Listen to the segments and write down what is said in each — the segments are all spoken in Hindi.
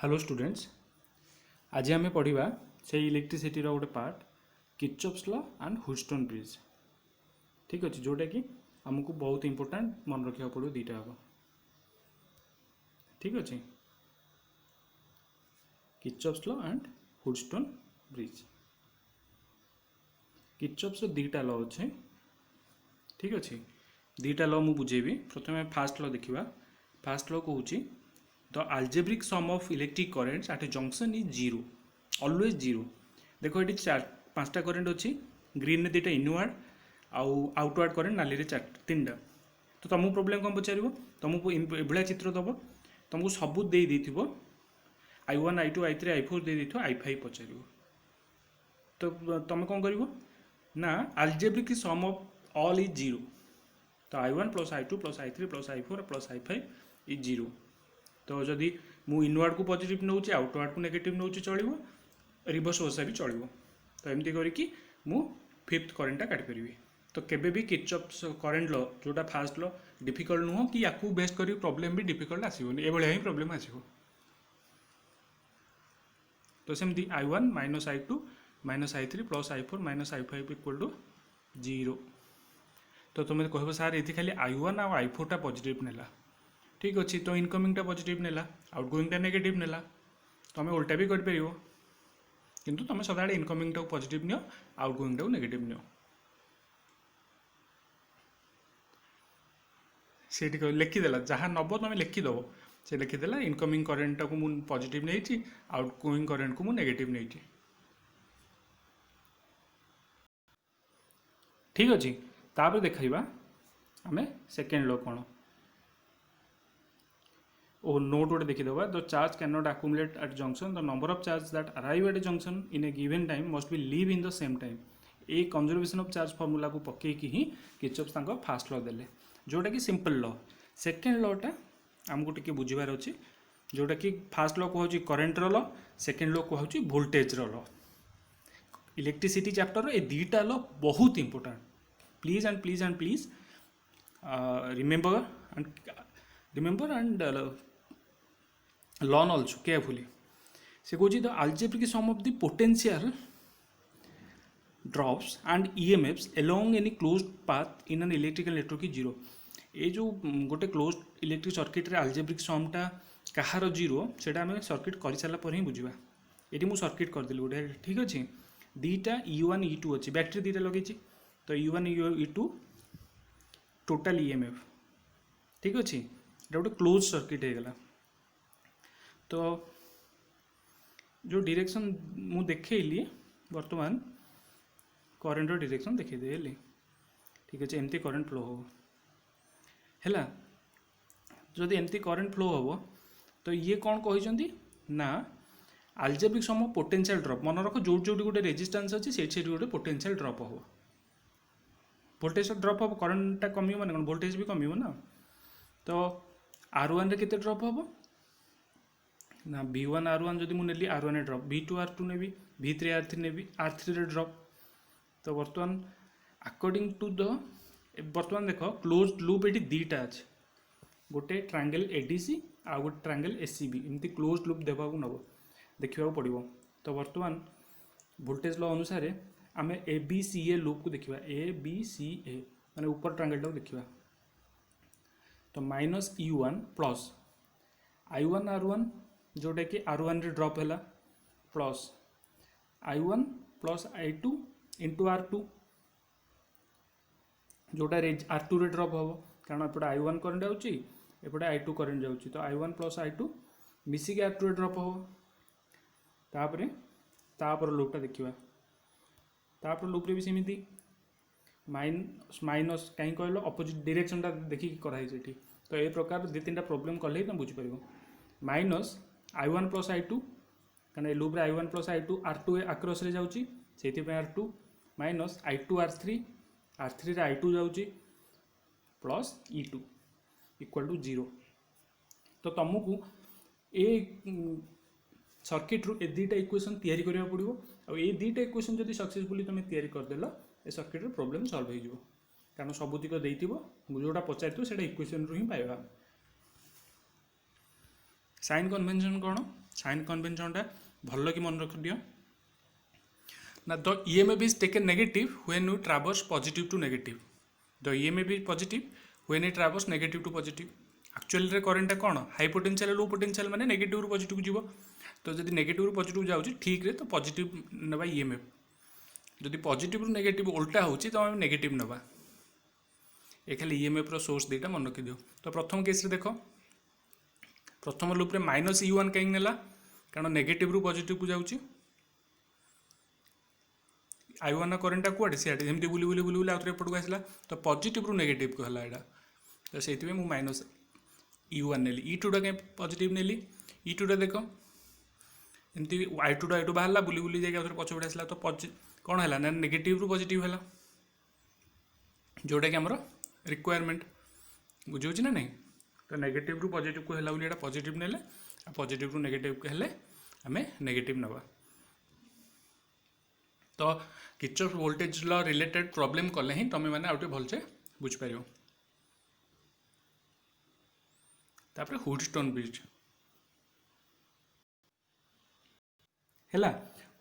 हेलो स्टूडेंट्स, आज आम पढ़ा से इलेक्ट्रिसिटी गोटे part Kirchhoff's law and Houston bridge. ठीक अच्छे, जोटा कि आमको बहुत इंपोर्टेंट मन रखा पड़ो दुईटा हम। ठीक अच्छे, Kirchhoff's law and Houston bridge. Kirchhoff's दुईटा लॉ अच्छे। ठीक अच्छे, दुईटा लॉ मुझे बुझेबी। प्रथम फास्ट लॉ देखा। फास्ट लॉ कहूँ the algebraic sum of electric currents at a junction is zero, always zero। देखो ये चार पांचटा करेन्ट अच्छी, ग्रीन ने दुटा इनवर्ड आउटवर्ड करेन्ट नाली रे तीन टा। तो तुमको प्रोब्लेम कौन पचार, तुमको एभलिया चित्र दब, तुमको सबू दे I1 I2 I3 I4 दे I5 पचार। तो तुम कौन कर ना algebraic sum of all is zero। तो I1 plus I2 plus I3 plus I4 plus I5 is zero. तो जदि मु इनवर्ड को पॉजिटिव नौ आउटवर्ड को नेगेटिव नौ चलो, रिवर्स वर्सा भी चलो। तो एमती करके मु फिफ्थ करेन्टा काटिपारि। तो केबे भी किर्चॉफ्स करेन्ट लॉ जोटा फास्ट लॉ डिफिकल्ट नुह कि या बेस्ट कर प्रॉब्लम भी डिफिकल्ट आसोनी, ये प्रॉब्लम आसो। तो सेमती I1 minus I2 minus I3 plus I4 minus I5 equal to zero. तो तुम कह सार ये खाली I1 आ I4 टा पॉजिटिव नेला। ठीक अच्छे, तो इनकमिंगटा पॉजिटिव नेला, आउटगोइंगटा नेगेटिव नेला। तुम उल्टा भी कर पार, किंतु तुम सदा इनकमिंगटा पॉजिटिव नियो, आउटगोइंगटा नेगेटिव नियो। से लिखिदेला जहाँ नब तुम लिखिदेव, से लिखिदेला इनकमिंग करेन्टा को मुझे पॉजिटिव नहीं, आउटगोइंग करेन्ट को मुझे नेगेटिव नहीं। ठीक अच्छे, तापर देखा आम सेकेंड लॉ कौन ओ नोट गोटे देखीदे। The charge can not accumulate at junction, the number of charge that arrive at junction in a given time must be live in the same time। ये कंजर्वेशन ऑफ चार्ज फॉर्मूला को पकईकि ही किर्चॉफ्स फास्ट लॉ देले, जोटा कि सिंपल लॉ। सेकेंड लॉटा आमको टिके बुझीबार अच्छे, जोटा कि फास्ट लॉ कहूँ करेन्टर लॉ, सेकेंड लॉ कहूँ वोल्टेज लॉ। इलेक्ट्रिसिटी चैप्टर ये दुईटा लॉ बहुत important. Please and please remember and learn also carefully। से कौन the algebraic sum of the potential drops and EMFs along any closed path in an electrical network is zero। ये जो गोटे क्लोज इलेक्ट्रिक सर्किट रे algebraic sum टा कहार जीरो, से आम सर्किट कर सारा पर ही बुझा। ये मुझे सर्किट करदेली गोटे। ठीक अच्छे, दुईटा E1 E2 अच्छी, बैटेरी दुईटा लगे। तो E1 E2 टोटाल EMF। ठीक अच्छे, ये गोटे क्लोज सर्किट होगा। तो जो डायरेक्शन मु देखली वर्तमान करेन्ट डायरेक्शन देखीदे। ठीक अच्छे, एमती करेन्ट फ्लो हो है। जदि एमती करेन्ट फ्लो हो तो ये कौन कहते ना algebraic sum of potential drop. मन रख जो गोटे रेजिस्टेंस अच्छी से गोटे पोटेंशियल ड्रॉप हो, वोल्टेज ड्रॉप हम करेन्टा कम माने कौन वोल्टेज भी कम ना। तो R1 रे केते ड्रॉप हम ना V1 R1 जदि मुझे नेली R1 रे ड्रॉप, V2 R2 नेबी, V3 R3 नेबी, R3 रे ड्रॉप। तो बर्तमान अकॉर्डिंग टू द बर्तमान देख क्लोज लूप ये दुईटा अच्छे, गोटे ट्रायंगल ADC आ गोटे ट्रायंगल SCB, एमती क्लोज लूप देवा नब देखा पड़ो। तो बर्तमान वोल्टेज लॉ अनुसार आम ABCA लूप को देखा, ABCA माने ऊपर ट्रायंगल टाक देखा। तो minus E1 plus I1 R1 जोटा कि R1 रे ड्रॉप है, plus I1 plus I2 into R2 जोटा R2 रे ड्रॉप हम, कारण एपटे I1 करेन्ट जाऊँगी, एपटे I2 करेन्ट जाऊँगी। तो I1 प्लस I2 मिसिक R2 रे ड्रॉप हम। तापर लूपटा देखा, तापर लूप रे भी सेमती माइनस कहीं कहल अपोजिट डायरेक्शन देखिए कराई। तो ये प्रकार दु तीन प्रॉब्लम कले तुम बुझीपार। माइनस I1 प्लस I2 कहना लूप रे I1 plus I2 R2 across रे जाऊँगी से R2 minus I2 R3 R3 रे I2 जाऊँगी plus E2 equal to zero. तो तुमको ये सर्किट रू ए दुईटा इक्वेशन तैयारी करिया पड़िबो। आ ये दुईटा इक्वेशन जदि सक्सेसफुली तुम तैयारी करदेल ए सर्किट रो प्रॉब्लम सॉल्व हो, कारण सबुतिक देइथिबो जोटा पचारिथिबो सेटा इक्वेशन रू ही पाइबा। साइन कन्वेंशन कौन साइन कन्वेंशनटा भल कि मन रख दियो ना the EMF is taken negative when you traverse positive to negative. The EMF is positive when it traverse negative to positive. Actually रे करेंटा कौन हाई पोटेंशियल लो पोटेंशियल माने नेगेटिव रु पॉजिटिव को जीवो तो जदि नेगेटिव रु पॉजिटिव जाउची ठीक रे तो पॉजिटिव नबा EMF जदि पॉजिटिव रु नेगेटिव उल्टा होची तो हम नेगेटिव नबा ए खाली EMF रो सोर्स देटा मन रखि दियो। तो प्रथम केस रे देखो प्रथम लूप रे माइनस E1 काहे नेला कारण नेगेटिव रु पॉजिटिव को जाउची I1 करेंटा कुआडे सियाडे जेमती बुली बुली बुली बुली आउथरे एपटको आसला तो पॉजिटिव रु नेगेटिव को हला एडा तो सेति में मु माइनस E1 नेली E2 टा के पॉजिटिव नेली E2 टा देखो एमती I2 टा I2 बाहरला बुली बुली जाके आउथरे पछ पड़े आसला तो कोन हला ना नेगेटिव रु पॉजिटिव हला जोटा कि हमर रिक्वायरमेंट बुझौछि ना नहीं तो नेगेटिव रु पॉजिटिव को हला बुली एडा पॉजिटिव नेले आ पॉजिटिव रु नेगेटिव को हेले हमें नेगेटिव नबा। तो Kirchhoff voltage law related problem कले ही तुम मैंने आउटे भलसे बुझ पार। तापर हुडस्टोन ब्रिज है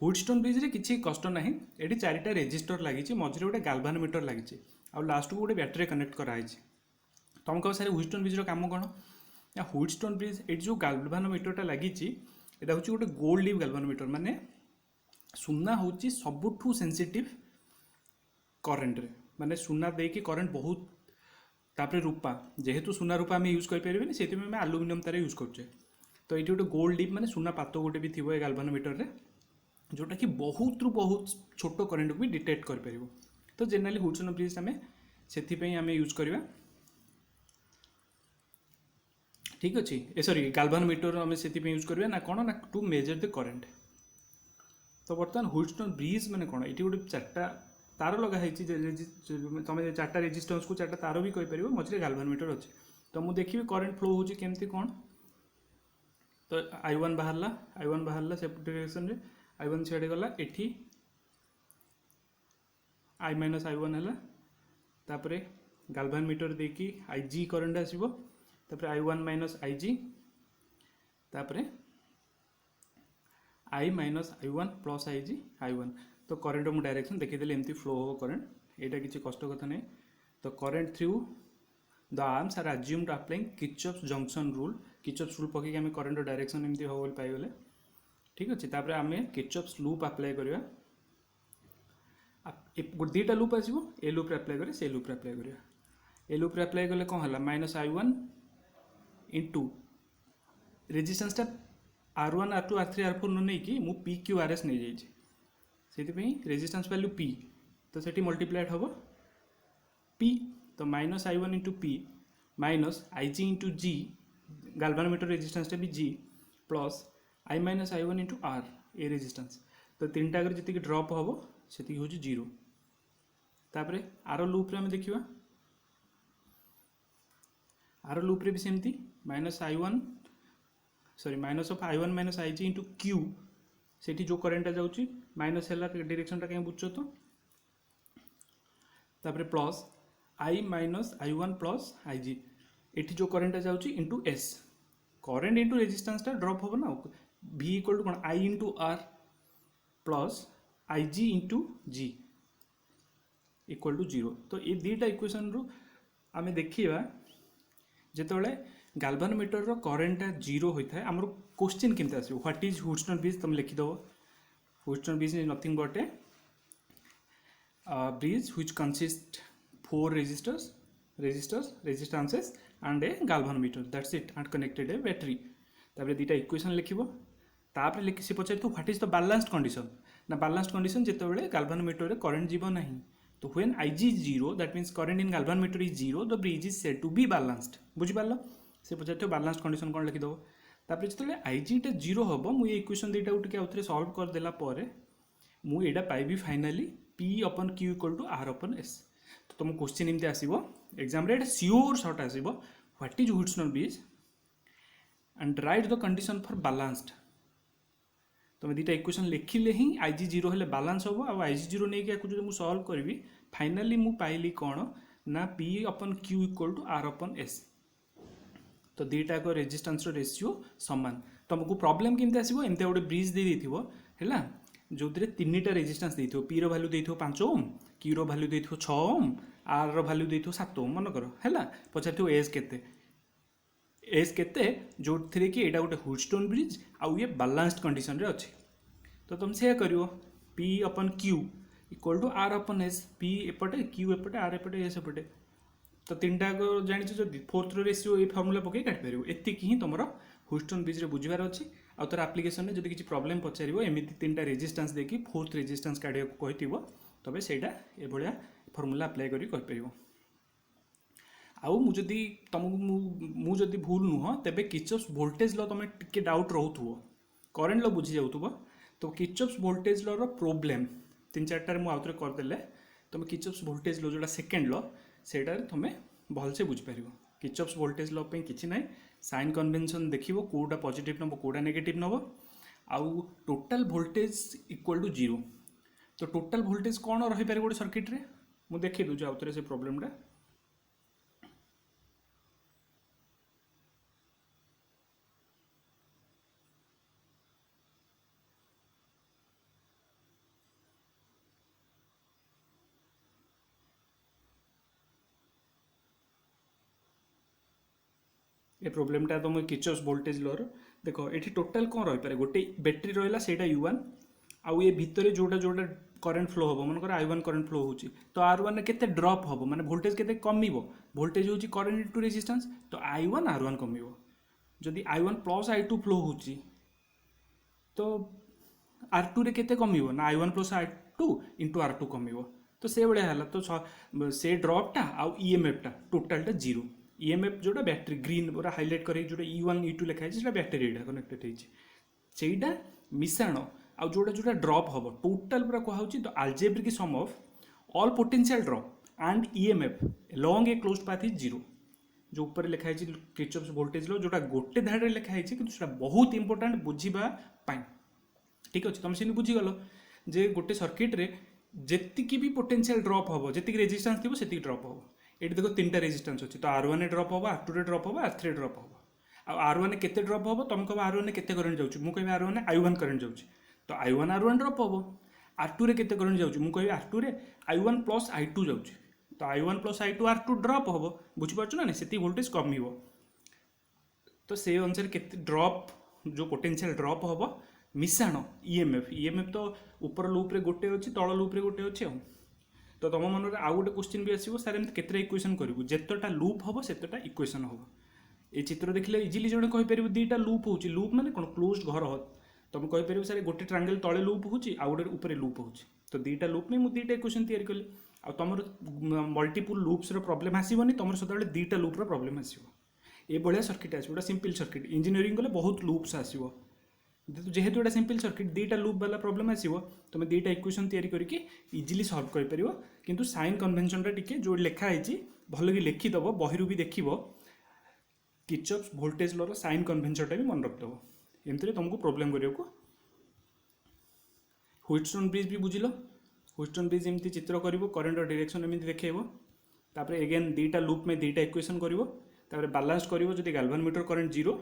हुडस्टोन ब्रिज रे किसी कष्ट ना ये चारिटा रेजिस्टर लगी मझे गोटे गाल्भानोमीटर लगी आ लास्ट को गोटे बैटेरी कनेक्ट कराई तुम कह सारे हुडस्टोन ब्रिज काम कौन ना हुडस्टोन ब्रिज ये जो गाल्भानोमीटरटा लगी हूँ गोटे गोल्ड लीफ गाल्भानोमीटर माने सुना हूँ सबुठू सेंसिटिव करेन्ट रे माने सुना देकी करेन्ट बहुत तापर रूपा जेहेतु सुना रूपा आम यूज करें से आलुमिनियम तार यूज करें तो ये गोटे गोल्ड लीफ माने सुना पात गोटे भी थी गाल्भानोमीटर रे जोटा कि बहुत रु बहुत छोट करेन्ट को भी डिटेक्ट कर तो जनरली हुडस्टोन ब्रिज आम से आम यूज करवा ठीक अच्छे ए सॉरी गाल्भानोमीटर आम से यूज करवा ना कौन ना टू मेजर द करेन्ट। तो बर्तमान हुडस्टोन ब्रिज माने कौन ये गोटे चार्टा तार लगाई तुम चार्टा रेजिस्टेंस को चार्टा तार भी कहीपर मझे गाल्भानोमीटर अच्छे तो मुझे देखिए करेन्ट फ्लो होची केमती कौन तो I1 बाहरला से डायरेक्शन रे I1 सियाड़े गला एठी I माइनस I1 है तापर गाल्भानोमीटर देखी IG करेन्ट आसो तापर I1 माइनस IG तापर I minus I1 plus IG I1 तो करेन्ट मु डायरेक्शन देखीदेली एमती फ्लो हो करेन्ट यहाँ किसी कष्ट कथा नहीं तो current through the arms are assumed to applying Kirchhoff's junction rule पकईकि आम करेन्ट डायरेक्शन एमती हो पाइगले ठीक अच्छे तापर आम किर्चॉफ्स लूप अप्लाई करवा दुईटा लूप आसो ए लूप अप्लाई करें से लूप अप्लाई करवा ए लूप अप्लाई कले कौन है minus I1 into रेजिस्टेंसटा R1 R2 R3 R4 न नहीं कि मु PQRS नहीं जाइए से रेजिस्टेंस वैल्यू P तो सेठी मल्टीप्लाइड हम P तो minus I1 into P minus IG into G गाल्भानोमीटर रेजिस्टेंसटा भी G plus I minus I1 into R A resistance तो तीन टाक जी ड्रप हम से हूँ 0 तापर आर लूप आम देखा आर लूप रे भी सेमती minus I1 sorry minus of I1 minus IG into Q से जो करेन्टा जाऊँगी माइनस है डायरेक्शन कहीं बुझ तो तापर plus I minus I1 plus IG एटी जो करेन्टा जाऊँगी इंटू S करेन्ट इंटू रेजिस्टेंसटा ड्रप हम ना V इक्वल टू कौन I into R plus IG into G equal to 0 तो ये दुईटा इक्वेशन रू आम देखा जिते गाल्भानोमीटर रो करेन्टा 0 होता है आमर क्वेश्चन केमती आसो व्हाट इज हुडस्टोन ब्रिज तुम लिखिदेव Wheatstone bridge is nothing but a bridge which consist 4 resistances and a galvanometer that's it and connected a battery तापर दुईटा इक्वेशन लिखिबो तापर लिखि से पचार तो what is the balanced condition ना बैलेंस्ड कंडीशन जिते गाल्भानोमीटर रे करंट जीव नहीं तो when IG is 0 that means current in galvanometer is 0 the bridge is said to be balanced बुझी पारल से पचार बैलेंस्ड कंडीशन कौन लिखिदेव तापर जो IG टा 0 हम मुझे इक्वेशन दुईटा टे आउे सल्व करदेला मुझे पाइबी finally P upon Q equal to R upon S तो तुम क्वेश्चन एमती आसो एग्जाम रे सियोर सर्ट आसो what is Wheatstone bridge and write the condition for balanced तुम दुईटा इक्वेशन लिखिले ही IG 0 हेले बैलेंस हम आ IG 0 नहीं कि मुझे सल्व करी फाइनाली मु पाइली कौन ना P upon Q equal to R upon S तो दुईटा रेजिस्टेंस रेशियो सामान तुमको प्रॉब्लम केमती आसो एमती गोटे ब्रिज दे है जो तीन टा रेजिस्टेंस देथिबो पी रो वैल्यू देथिबो 5 ओम क्यू रो वैल्यू देथिबो 6 ओम आर रो वैल्यू देथिबो 7 ओम मन कर है पचार एज केते जो थे कि यहाँ गोटे हुडस्टोन ब्रिज आउ ये बालांस्ड कंडीशन रे अच्छे तो तुम से करियो P upon Q equal to R upon S P एपटे क्यू एपटे आर एपटे एस एपटे तो तीन टा जानी जब फोर्थ रेशियो ये फर्मूला पकई काटिपार एतिक ही तुम हुडस्टोन ब्रिज बुझार अच्छे आउ तार आप्लिकेसन में जब किसी प्रॉब्लम पचार एमती तीन टा रेजिस्टेंस देखी फोर्थ रेजिस्टेंस काढ़ा कही तबे से ये फर्मूला अप्लाई करें आउ मुझे तुमको मुझे भूल नुह तेरे किर्चॉफ्स वोल्टेज लॉ तुम टे डाउट रोथुव करेन्ट लॉ बुझी जाऊथुव तो किर्चॉफ्स वोल्टेज लॉ प्रॉब्लम तीन चार्टार मुझे करदे तुम किर्चॉफ्स वोल्टेज लॉ जो सेकेंड लॉ से तुम भलसे बुझीपार किर्चॉफ्स वोल्टेज लॉ पे किसी ना साइन कन्वेंशन देख कौटा पॉजिटिव नब कौटा नेगेटिव नब आउ टोटाल वोल्टेज इक्वल टू 0 तो टोटाल वोल्टेज कौन रही पारे गोटे सर्किट रे मुझे देखी दूसरे आउ थे से प्रोब्लेमटा ये प्रोब्लेमटा तुम किर्चॉफ्स वोल्टेज लॉ देख ये टोटाल कौन रही पारे गोटे बैटेरी रहा से U1 आउ ये भितर जोटा जोटा करेन्ट फ्लो हम मनकर I1 करेन्ट फ्लो हो तो R1 के ड्रप हम माने वोल्टेज के कम वोल्टेज हूँ करेन्ट इंटू रेजिस्टेंस तो I1 R1 कम जदि I1 प्लस I2 फ्लो हो तो R2 रे केते कम ना I1 plus I2 into R2 कम तो से भाया है तो से ड्रपटा आउ EMF टा टोटालटा 0 EMF जोटा बैटेरी ग्रीन पूरा हाइलाइट कर जो E1 E2 लिखाई है बैटेरी कनेक्टेड होटा मिशाण आउ जोटा जोटा ड्रप हम टोटाल पूरा कहुच्छी तो algebraic sum of all potential drop and EMF long a closed path is 0 जो ऊपर लिखाई किर्चॉफ्स वोल्टेज लॉ जोटा गोटे धाड़े लिखाई कि बहुत इंपोर्टेंट बुझा ठीक अच्छे तुम से बुझीगल जे गोटे सर्किट रे जेतिकी भी पोटेंशियल ड्रप हम जी रेजिस्टेंस थी से ड्रप हम ये देखो तीन टा रेजिस्टेंस अच्छी तो R1 ड्रप हम R2 ड्रप हम R3 ड्रप हम R1 केते ड्रप हम तुम कह R1 केते करंट जाउछि मु कह R1 I1 करंट जाउछि तो I1 R1 ड्रप हम R2 रे केते करंट जाउछि मु कह R2 रे I1 प्लस I2 जाउछि तो I1 plus I2 R2 drop हम बुझी पारछ ना से वोल्टेज कम हो तो से अनुसार केते ड्रप जो पोटेंशियल ड्रप हम मिशाण EMF तो ऊपर लूप रे गोटे अच्छी तल लूप रे गोटे अच्छे तो तुम मन आउ गोटे क्वेश्चन भी आसो सार एमती केतटा इक्वेशन करूँ जितेटा लूप हम सेतटा इक्वेशन हम ये चित्र देखले इजिली जड़े कहीपर दुईटा लूप हो लूप माने कौन क्लोज घर तुम कहीपर सारे गोटे ट्रांगल तले लूप हो ऊपर लूप हो तो दुईटा लूप में मुझे दुईटा इक्वेशन तैयारी कली आ तुम मल्टीपुल लूप्स प्रॉब्लम आसोनी तुम सदा दुईटा लूप्र प्रॉब्लम आसो ये भाया सर्किट आसो गोटे सिंपल सर्किट इंजीनियरिंग गले बहुत लूप्स आसो जेहेतु एटा सिंपल सर्किट दुईटा लूप वाला प्रॉब्लम आसो तुम दुईटा इक्वेशन तैयारी करके इजिली सॉल्व कर किंतु साइन कन्वेंशनटा टिके जो लिखाई भल कि लिखिदेव बहिरू भी देख किर्चॉफ्स वोल्टेज लॉ साइन कन्वेंशनटा भी मन रखिदेव एमती तुमको प्रोब्लेम करने व्हिटस्टोन ब्रिज भी बुझिल व्हिटस्टोन ब्रिज एमती चित्र कर करेन्ट डायरेक्शन एमती देखो तापर एगेन दुईटा लूप में दुईटा इक्वेशन कर बालांस कर जो गाल्वानोमीटर करेन्ट 0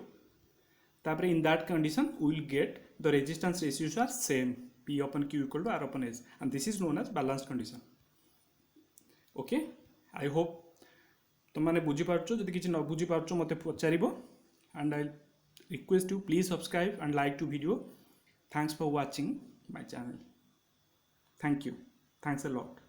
तापर in that condition we will get the resistance ratios are same P upon Q equal to R upon S and this is known as balanced condition. Okay, I hope तुमने बुझी पार्छ जदि किसी न बुझी पार्छ मते पचारिबो and I request you please subscribe and like to video. Thanks for watching my channel. Thank you. Thanks a lot.